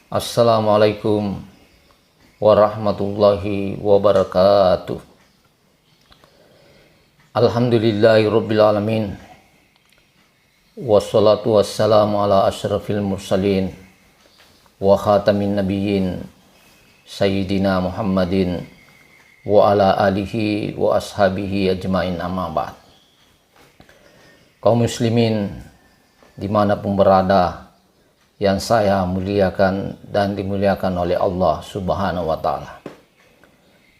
Assalamualaikum warahmatullahi wabarakatuh. Alhamdulillahirabbil alamin. Wassalatu wassalamu ala asyrafil mursalin wa khatamin nabiyyin sayyidina Muhammadin wa ala alihi wa ashabihi ajmain, amma ba'd. Kaum muslimin dimanapun berada, yang saya muliakan dan dimuliakan oleh Allah Subhanahu wa Ta'ala.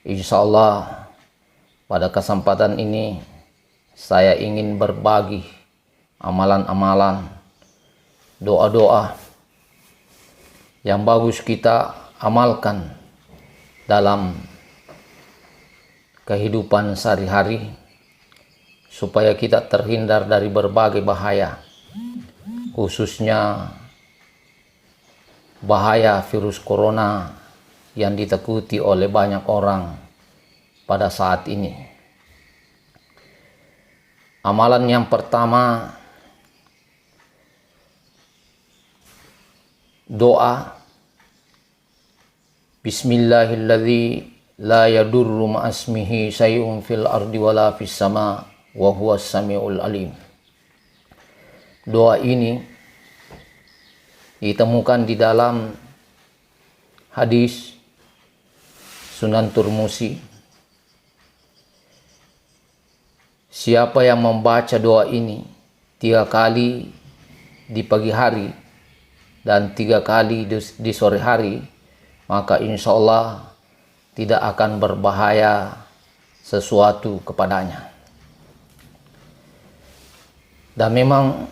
Insya Allah pada kesempatan ini saya ingin berbagi amalan-amalan, doa-doa yang bagus kita amalkan dalam kehidupan sehari-hari supaya kita terhindar dari berbagai bahaya, khususnya bahaya virus corona yang ditakuti oleh banyak orang pada saat ini. Amalan yang pertama, doa Bismillahilladzi la yadurru ma'asmihi syai'un fil ardi wala fis sama wa huwas samiul alim. Doa ini ditemukan di dalam hadis Sunan Turmusi. Siapa yang membaca doa ini 3 kali di pagi hari dan 3 kali di sore hari, maka insya Allah tidak akan berbahaya sesuatu kepadanya. Dan memang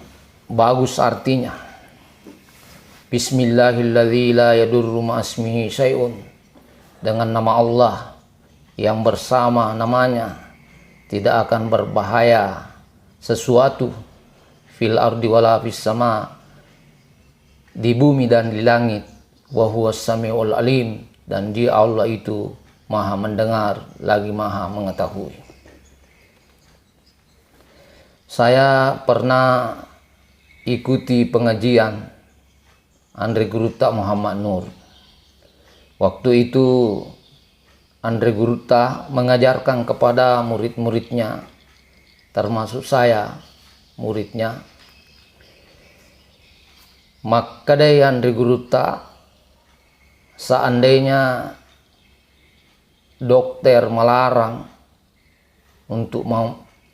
bagus artinya. Bismillahilladzi la yadurru ma'asmihi syai'un, dengan nama Allah yang bersama namanya tidak akan berbahaya sesuatu fil ardi wala fis sama, di bumi dan di langit, wa huwas samiul alim, dan Dia Allah itu Maha mendengar lagi Maha mengetahui. Saya pernah ikuti pengajian Andre Guruta Muhammad Nur. Waktu itu Andre Guruta mengajarkan kepada murid-muridnya, termasuk saya muridnya. Maka dari Andre Guruta, seandainya dokter melarang untuk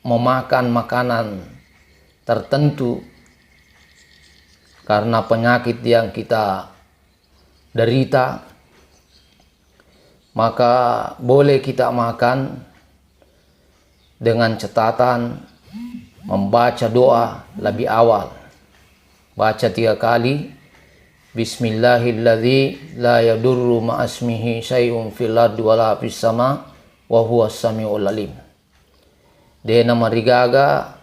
memakan makanan tertentu karena penyakit yang kita derita, maka boleh kita makan dengan catatan membaca doa lebih awal. Baca 3 kali Bismillahilladzi la yadurru ma'asmihi syai'un fil ardi wala fis sama wa huwas samiul alim. Dena marigaga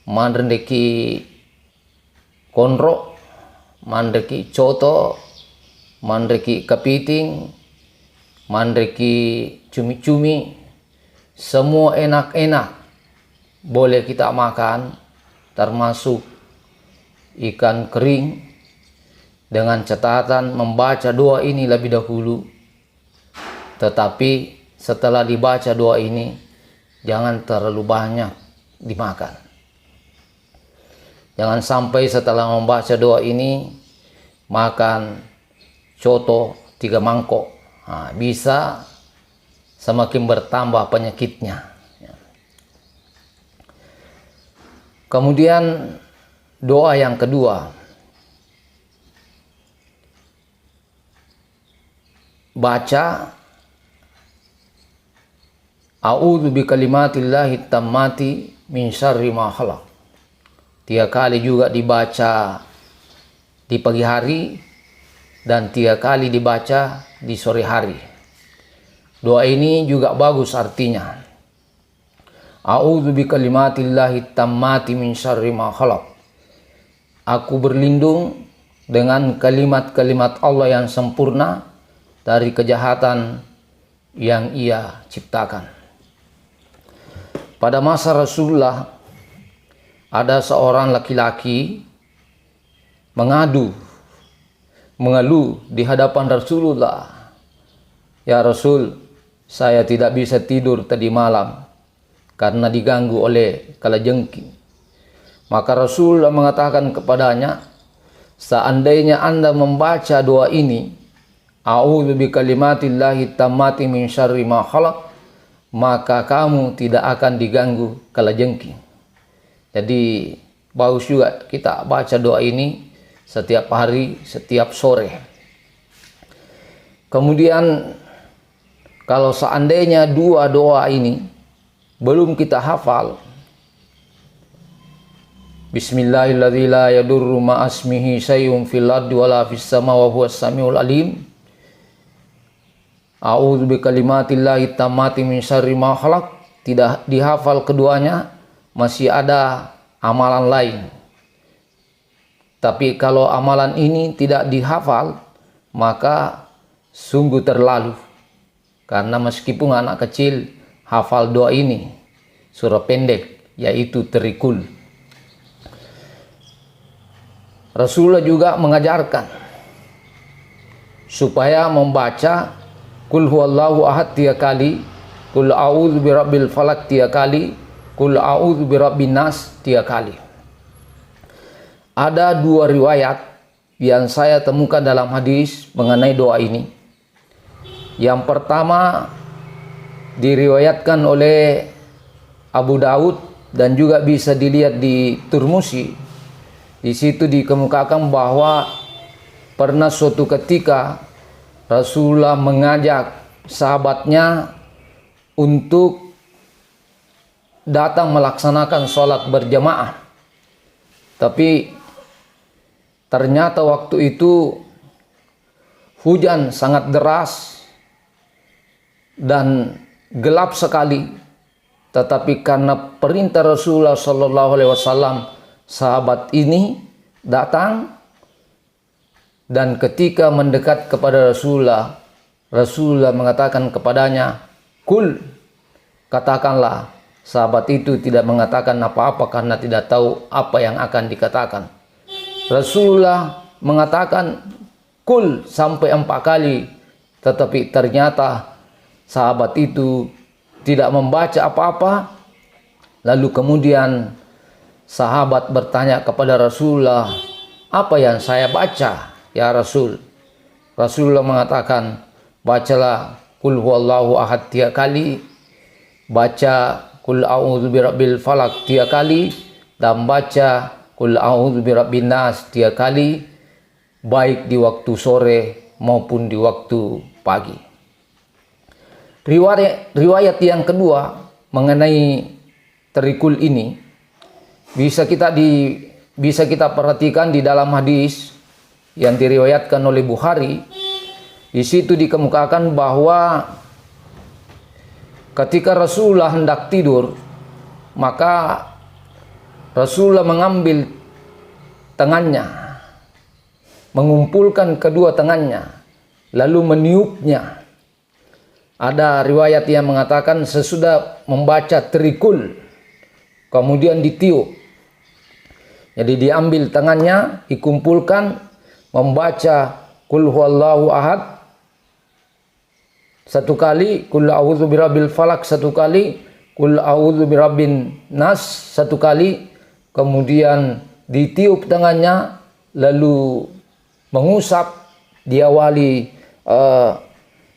mandreki konro, mandreki coto, mandreki kepiting, mandreki cumi-cumi, semua enak-enak boleh kita makan, termasuk ikan kering, dengan catatan membaca doa ini lebih dahulu. Tetapi setelah dibaca doa ini jangan terlalu banyak dimakan. Jangan sampai setelah membaca doa ini makan coto 3 mangkok. Bisa semakin bertambah penyakitnya. Kemudian doa yang kedua, baca A'udzu bikalimatillahi tammati min syarri ma khalaq. 3 kali juga dibaca di pagi hari dan 3 kali dibaca di sore hari. Doa ini juga bagus artinya. A'udzu bikalimatillahi tammati min syarri ma khalaq. Aku berlindung dengan kalimat-kalimat Allah yang sempurna dari kejahatan yang Ia ciptakan. Pada masa Rasulullah ada seorang laki-laki mengadu mengeluh di hadapan Rasulullah, "Ya Rasul, saya tidak bisa tidur tadi malam karena diganggu oleh kalajengking." Maka Rasulullah mengatakan kepadanya, "Seandainya Anda membaca doa ini, a'udzu bikalimatillahi tammati min syarri ma khalaq, maka kamu tidak akan diganggu kalajengking." Jadi bagus juga kita baca doa ini setiap hari, setiap sore. Kemudian kalau seandainya dua doa ini belum kita hafal, Bismillahirrahmanirrahim, la yadurru ma'asmihi syai'un fil ardi wala fis sama wa huwas samiul alim. A'udzu bikalimatillahi tammati min syarri ma khalaq. Tidak dihafal keduanya, masih ada amalan lain. Tapi kalau amalan ini tidak dihafal, maka sungguh terlalu. Karena meskipun anak kecil hafal doa ini, surah pendek, yaitu terikul. Rasulullah juga mengajarkan supaya membaca Qul huwallahu ahad 3 kali, Qul a'udzu birabbil falaq 3 kali, Qul a'udzu birabbin nas 3 kali. Ada 2 riwayat yang saya temukan dalam hadis mengenai doa ini. Yang pertama diriwayatkan oleh Abu Daud dan juga bisa dilihat di Tirmidzi. Di situ dikemukakan bahwa pernah suatu ketika Rasulullah mengajak sahabatnya untuk datang melaksanakan sholat berjamaah. Tapi ternyata waktu itu hujan sangat deras dan gelap sekali. Tetapi karena perintah Rasulullah SAW, sahabat ini datang, dan ketika mendekat kepada Rasulullah, Rasulullah mengatakan kepadanya, "Kul," katakanlah. Sahabat itu tidak mengatakan apa-apa karena tidak tahu apa yang akan dikatakan. Rasulullah mengatakan "Kul" sampai 4 kali, tetapi ternyata sahabat itu tidak membaca apa-apa. Lalu kemudian sahabat bertanya kepada Rasulullah, "Apa yang saya baca, ya Rasul?" Rasulullah mengatakan, "Bacalah Qul huwallahu ahad 3 kali, baca Qul a'udzu birabbil falaq 3 kali, dan baca Qul a'udzu birabbin nas 3 kali, baik di waktu sore maupun di waktu pagi." Riwayat yang kedua mengenai terikul ini bisa kita perhatikan di dalam hadis yang diriwayatkan oleh Bukhari. Di situ dikemukakan bahwa ketika Rasulullah hendak tidur, maka Rasulullah mengambil tangannya, mengumpulkan kedua tangannya, lalu meniupnya. Ada riwayat yang mengatakan sesudah membaca terikul, kemudian ditiup. Jadi diambil tangannya, dikumpulkan, membaca Qul huwallahu ahad 1 kali, Qul a'udzu birabbil falaq 1 kali, Qul a'udzu birabbin nas 1 kali, kemudian ditiup tangannya, lalu mengusap, diawali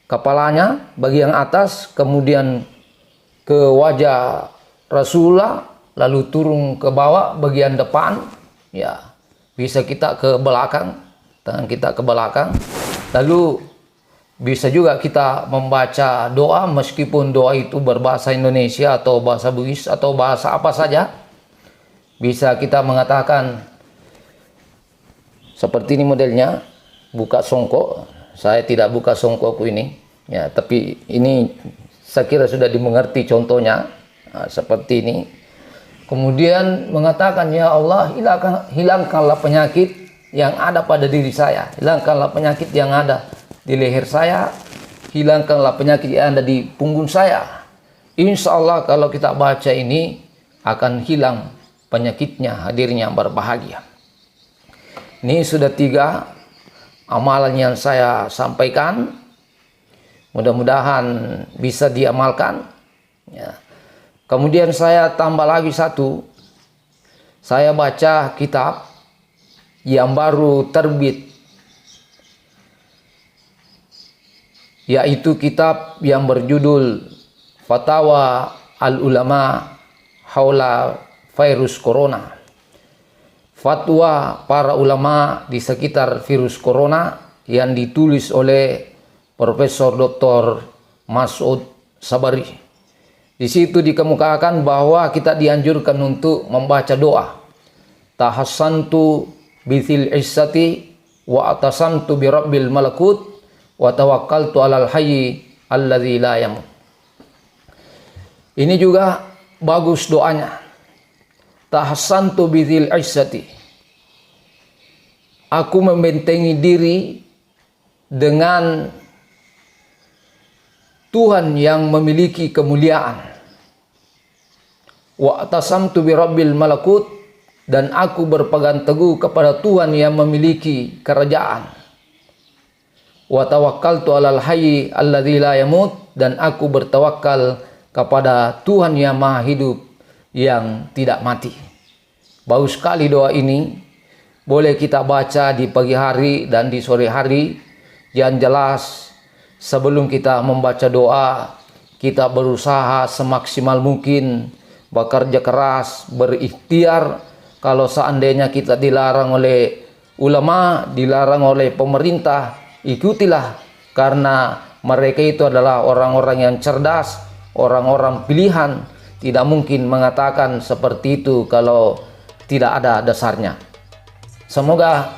kepalanya bagian atas, kemudian ke wajah Rasulullah, lalu turun ke bawah bagian depan, ya bisa kita ke belakang, tangan kita ke belakang. Lalu bisa juga kita membaca doa, meskipun doa itu berbahasa Indonesia atau bahasa Bugis atau bahasa apa saja. Bisa kita mengatakan seperti ini modelnya, buka songkok. Saya tidak buka songkokku ini, ya, tapi ini saya kira sudah dimengerti contohnya. Nah, seperti ini. Kemudian mengatakan, "Ya Allah, hilangkanlah penyakit yang ada pada diri saya, hilangkanlah penyakit yang ada di leher saya, hilangkanlah penyakit yang ada di punggung saya. Insya Allah kalau kita baca ini akan hilang penyakitnya." Hadirin yang berbahagia, ini sudah 3 amalan yang saya sampaikan. Mudah-mudahan bisa diamalkan. Ya. Kemudian saya tambah lagi satu. Saya baca kitab yang baru terbit, yaitu kitab yang berjudul Fatawa Al-Ulama Haula Virus Corona. Fatwa para ulama di sekitar virus corona yang ditulis oleh Profesor Dr. Mas'ud Sabari. Di situ dikemukakan bahwa kita dianjurkan untuk membaca doa. Tahassantu bithil izzati wa atasantu bi rabbil malakut wa tawakkaltu alal hayyi alladzi la yamut. Ini juga bagus doanya. Tahassantu bithil izzati. Aku membentengi diri dengan Tuhan yang memiliki kemuliaan. Wa atasamtu bi rabbil malakut, dan aku berpegang teguh kepada Tuhan yang memiliki kerajaan. Wa tawakkaltu alal hayyi alladzi la yamut, dan aku bertawakal kepada Tuhan yang maha hidup yang tidak mati. Bagus sekali doa ini. Boleh kita baca di pagi hari dan di sore hari. Yang jelas, sebelum kita membaca doa, kita berusaha semaksimal mungkin, bekerja keras, berikhtiar. Kalau seandainya kita dilarang oleh ulama, dilarang oleh pemerintah, ikutilah. Karena mereka itu adalah orang-orang yang cerdas, orang-orang pilihan. Tidak mungkin mengatakan seperti itu kalau tidak ada dasarnya. Semoga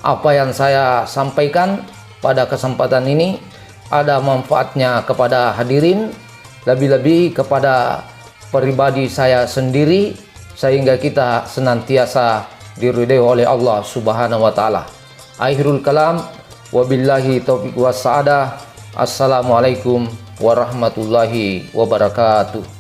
apa yang saya sampaikan pada kesempatan ini ada manfaatnya kepada hadirin, lebih-lebih kepada pribadi saya sendiri, sehingga kita senantiasa diridhai oleh Allah Subhanahu wa taala. Akhirul kalam, wabillahi taufiq was sa'adah. Assalamualaikum warahmatullahi wabarakatuh.